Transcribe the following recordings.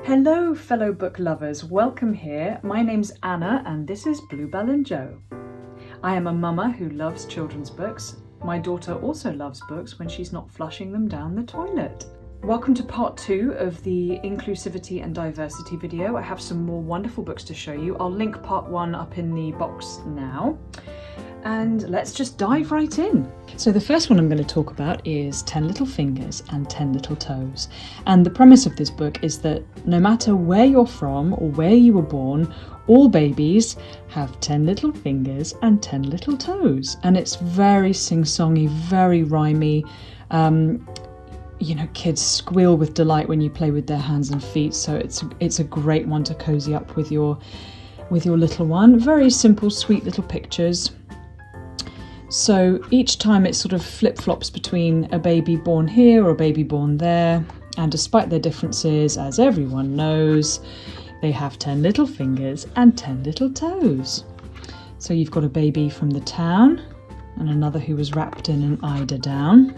Hello fellow book lovers, welcome here. My name's Anna and this is Bluebell and Joe. I am a mama who loves children's books. My daughter also loves books when she's not flushing them down the toilet. Welcome to part 2 of the inclusivity and diversity video. I have some more wonderful books to show you. I'll link part 1 up in the box now. And let's just dive right in. So the first one I'm going to talk about is 10 Little Fingers and 10 Little Toes. And the premise of this book is that no matter where you're from or where you were born, all babies have 10 little fingers and 10 little toes. And it's very sing-songy, very rhymey. Kids squeal with delight when you play with their hands and feet. So it's a great one to cozy up with your little one. Very simple, sweet little pictures. So each time it sort of flip-flops between a baby born here or a baby born there. And despite their differences, as everyone knows, they have 10 little fingers and 10 little toes. So you've got a baby from the town and another who was wrapped in an eiderdown.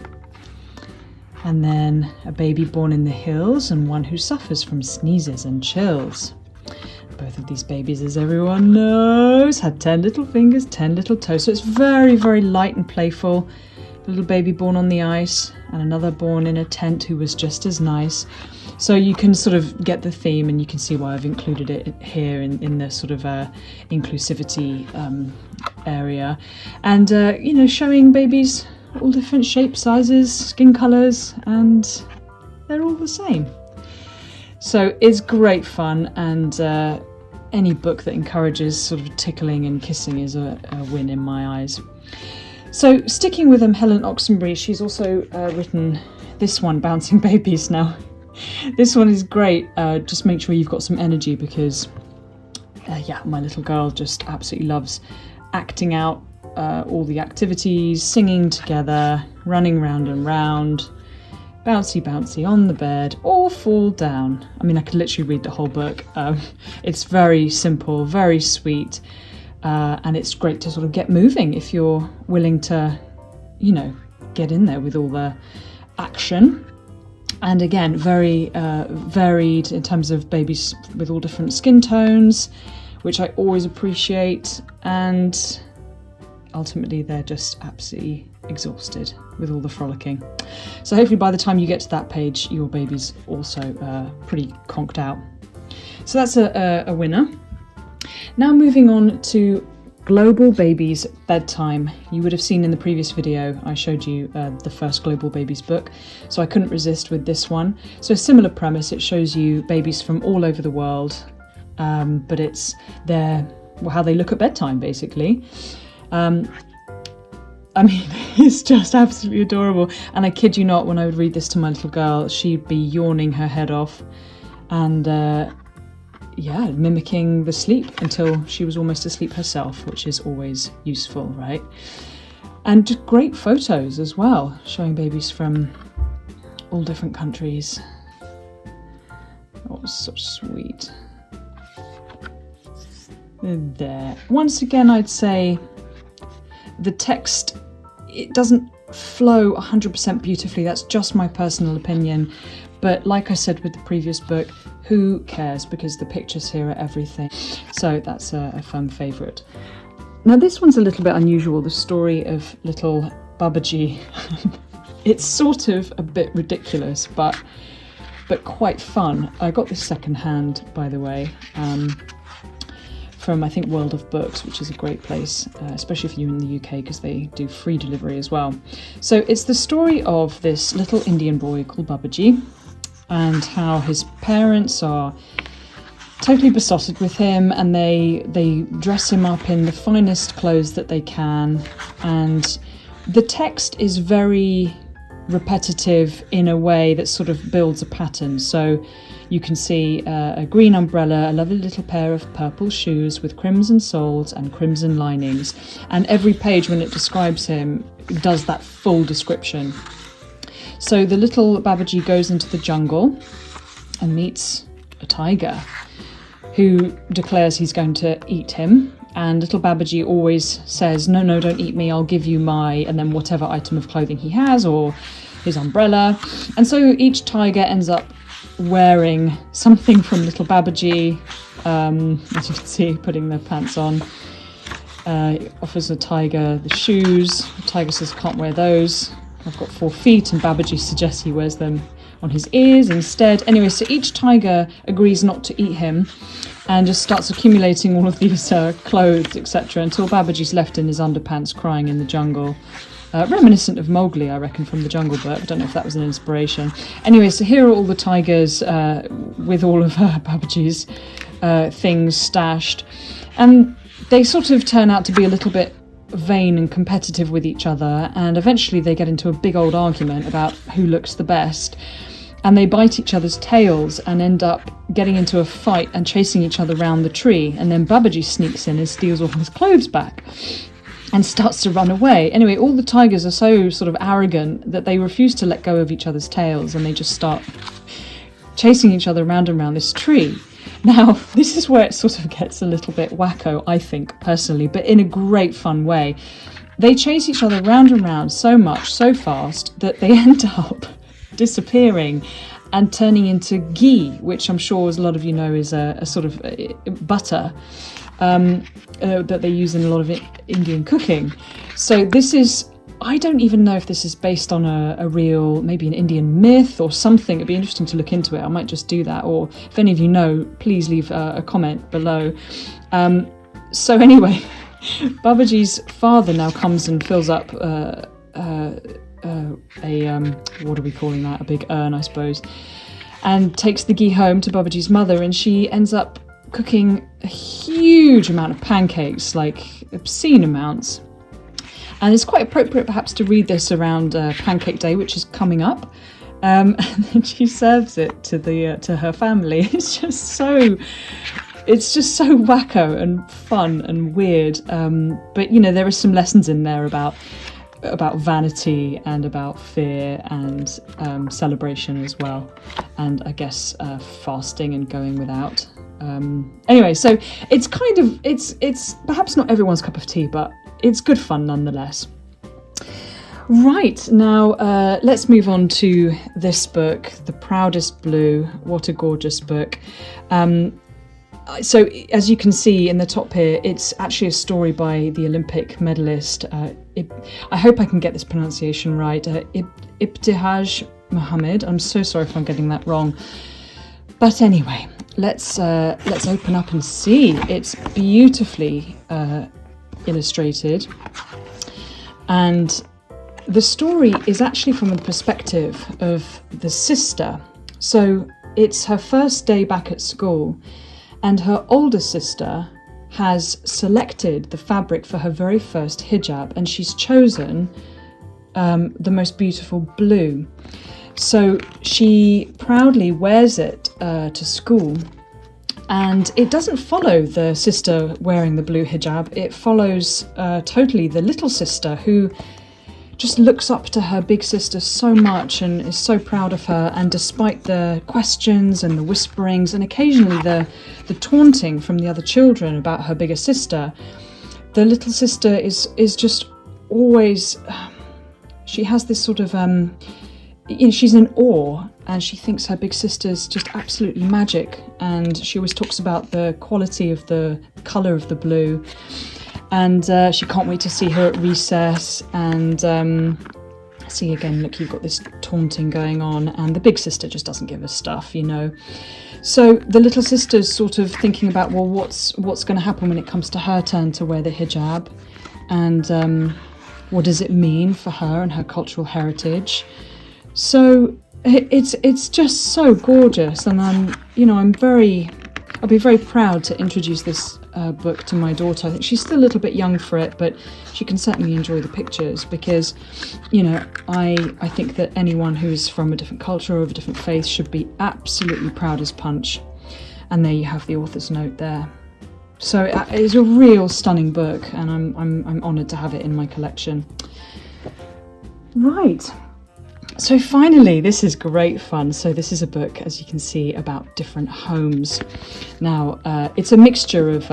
And then a baby born in the hills and one who suffers from sneezes and chills. Both of these babies, as everyone knows, had 10 little fingers, 10 little toes. So it's very, very light and playful. A little baby born on the ice and another born in a tent who was just as nice. So you can sort of get the theme, and you can see why I've included it here in the sort of inclusivity area. And, showing babies all different shapes, sizes, skin colours, and they're all the same. So it's great fun, and any book that encourages sort of tickling and kissing is a win in my eyes. So sticking with Helen Oxenbury, she's also written this one, Bouncing Babies. Now, this one is great. Just make sure you've got some energy because, my little girl just absolutely loves acting out all the activities, singing together, running round and round. Bouncy, bouncy on the bed, or fall down. I mean, I could literally read the whole book. It's very simple, very sweet, and it's great to sort of get moving if you're willing to, get in there with all the action. And again, very varied in terms of babies with all different skin tones, which I always appreciate. And ultimately, they're just absolutely exhausted with all the frolicking. So hopefully by the time you get to that page, your baby's also pretty conked out. So that's a winner. Now moving on to Global Babies Bedtime. You would have seen in the previous video I showed you the first Global Babies book, so I couldn't resist with this one. So a similar premise, it shows you babies from all over the world, but it's how they look at bedtime basically. It's just absolutely adorable. And I kid you not, when I would read this to my little girl, she'd be yawning her head off and, mimicking the sleep until she was almost asleep herself, which is always useful, right? And just great photos as well, showing babies from all different countries. Oh, so sweet. There. Once again, I'd say the text, it doesn't flow 100% beautifully. That's just my personal opinion. But like I said with the previous book, who cares? Because the pictures here are everything. So that's a firm favourite. Now this one's a little bit unusual, the story of little Babaji. It's sort of a bit ridiculous, but quite fun. I got this second-hand, by the way. From I think World of Books, which is a great place, especially if you're in the UK, because they do free delivery as well. So it's the story of this little Indian boy called Babaji and how his parents are totally besotted with him, and they dress him up in the finest clothes that they can. And the text is very repetitive in a way that sort of builds a pattern. So you can see a green umbrella, a lovely little pair of purple shoes with crimson soles and crimson linings. And every page when it describes him does that full description. So the little Babaji goes into the jungle and meets a tiger who declares he's going to eat him. And little Babaji always says, no, don't eat me, I'll give you and then whatever item of clothing he has or his umbrella. And so each tiger ends up wearing something from little Babaji, as you can see, putting their pants on. He offers the tiger the shoes. The tiger says, can't wear those. I've got 4 feet, and Babaji suggests he wears them on his ears instead. Anyway, so each tiger agrees not to eat him and just starts accumulating all of these clothes, etc., until Babaji's left in his underpants crying in the jungle. Reminiscent of Mowgli, I reckon, from the Jungle Book. I don't know if that was an inspiration. Anyway, so here are all the tigers with all of Babaji's things stashed. And they sort of turn out to be a little bit vain and competitive with each other, and eventually they get into a big old argument about who looks the best, and they bite each other's tails and end up getting into a fight and chasing each other around the tree, and then Babaji sneaks in and steals all his clothes back and starts to run away. Anyway, all the tigers are so sort of arrogant that they refuse to let go of each other's tails, and they just start chasing each other around and around this tree. Now, this is where it sort of gets a little bit wacko, I think, personally, but in a great fun way. They chase each other round and round so much, so fast, that they end up disappearing and turning into ghee, which I'm sure, as a lot of you know, is a sort of butter that they use in a lot of Indian cooking. So this is... I don't even know if this is based on a real, maybe an Indian myth or something. It'd be interesting to look into it. I might just do that. Or if any of you know, please leave a comment below. So anyway, Babaji's father now comes and fills up what are we calling that? A big urn, I suppose. And takes the ghee home to Babaji's mother, and she ends up cooking a huge amount of pancakes, like obscene amounts. And it's quite appropriate perhaps to read this around Pancake Day, which is coming up. And then she serves it to her family. It's just so wacko and fun and weird. But, you know, there are some lessons in there about vanity and about fear and celebration as well. And I guess fasting and going without. Anyway, so it's kind of, it's perhaps not everyone's cup of tea, but it's good fun nonetheless. Right, now let's move on to this book, The Proudest Blue. What a gorgeous book. So as you can see in the top here, it's actually a story by the Olympic medalist. I hope I can get this pronunciation right. Ibtihaj Muhammad. I'm so sorry if I'm getting that wrong. But anyway, let's open up and see. It's beautifully illustrated, and the story is actually from the perspective of the sister. So it's her first day back at school, and her older sister has selected the fabric for her very first hijab, and she's chosen the most beautiful blue. So she proudly wears it to school. And it doesn't follow the sister wearing the blue hijab. It follows totally the little sister, who just looks up to her big sister so much and is so proud of her. And despite the questions and the whisperings and occasionally the taunting from the other children about her bigger sister, the little sister is just always... She has this sort of... she's in awe, and she thinks her big sister's just absolutely magic, and she always talks about the quality of the colour of the blue, and she can't wait to see her at recess. And see, again, look, you've got this taunting going on, and the big sister just doesn't give a stuff, you know. So the little sister's sort of thinking about, well, what's going to happen when it comes to her turn to wear the hijab, and what does it mean for her and her cultural heritage. So it's just so gorgeous, and I'll be very proud to introduce this book to my daughter. I think she's still a little bit young for it, but she can certainly enjoy the pictures, because, you know, I think that anyone who's from a different culture or of a different faith should be absolutely proud as punch. And there you have the author's note there. So it's a real stunning book, and I'm honoured to have it in my collection. Right. So finally, this is great fun. So this is a book, as you can see, about different homes. Now, it's a mixture of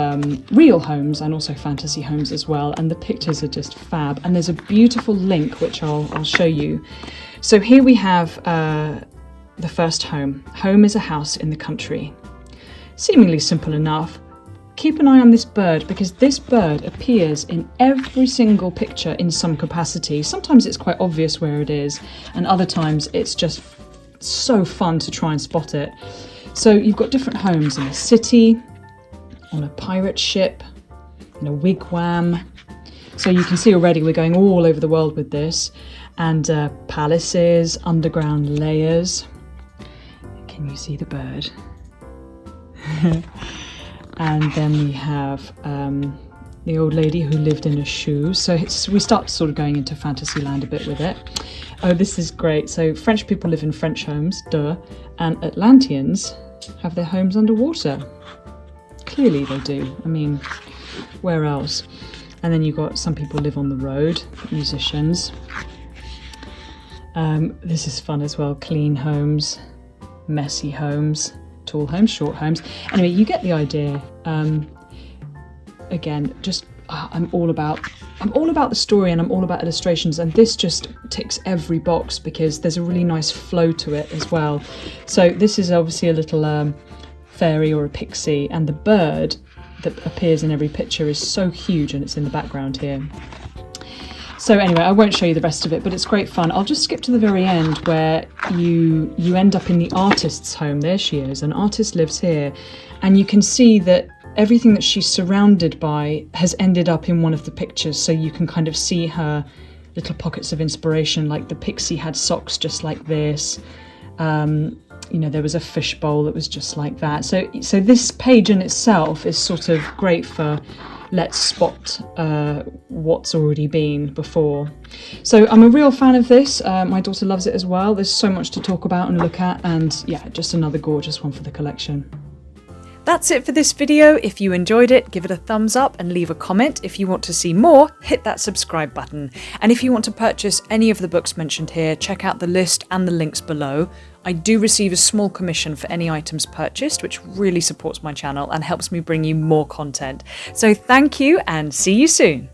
real homes and also fantasy homes as well. And the pictures are just fab. And there's a beautiful link, which I'll show you. So here we have the first home. Home is a house in the country. Seemingly simple enough. Keep an eye on this bird because this bird appears in every single picture in some capacity. Sometimes it's quite obvious where it is, and other times it's just so fun to try and spot it. So you've got different homes in a city, on a pirate ship, in a wigwam. So you can see already we're going all over the world with this. And palaces, underground layers. Can you see the bird? And then we have the old lady who lived in a shoe. So we start sort of going into fantasy land a bit with it. Oh, this is great. So French people live in French homes, duh. And Atlanteans have their homes underwater. Clearly they do. I mean, where else? And then you've got some people live on the road, musicians. This is fun as well. Clean homes, messy homes, tall homes, short homes. Anyway, you get the idea. Again, just I'm all about the story and I'm all about illustrations, and this just ticks every box because there's a really nice flow to it as well. So this is obviously a little fairy or a pixie, and the bird that appears in every picture is so huge, and it's in the background here. So anyway, I won't show you the rest of it, but it's great fun. I'll just skip to the very end where you end up in the artist's home. There she is. An artist lives here, and you can see that everything that she's surrounded by has ended up in one of the pictures, so you can kind of see her little pockets of inspiration, like the pixie had socks just like this. There was a fishbowl that was just like that. So this page in itself is sort of great for let's spot what's already been before. So I'm a real fan of this. My daughter loves it as well. There's so much to talk about and look at, and yeah, just another gorgeous one for the collection. That's it for this video. If you enjoyed it, give it a thumbs up and leave a comment. If you want to see more, hit that subscribe button. And if you want to purchase any of the books mentioned here, check out the list and the links below. I do receive a small commission for any items purchased, which really supports my channel and helps me bring you more content. So thank you and see you soon.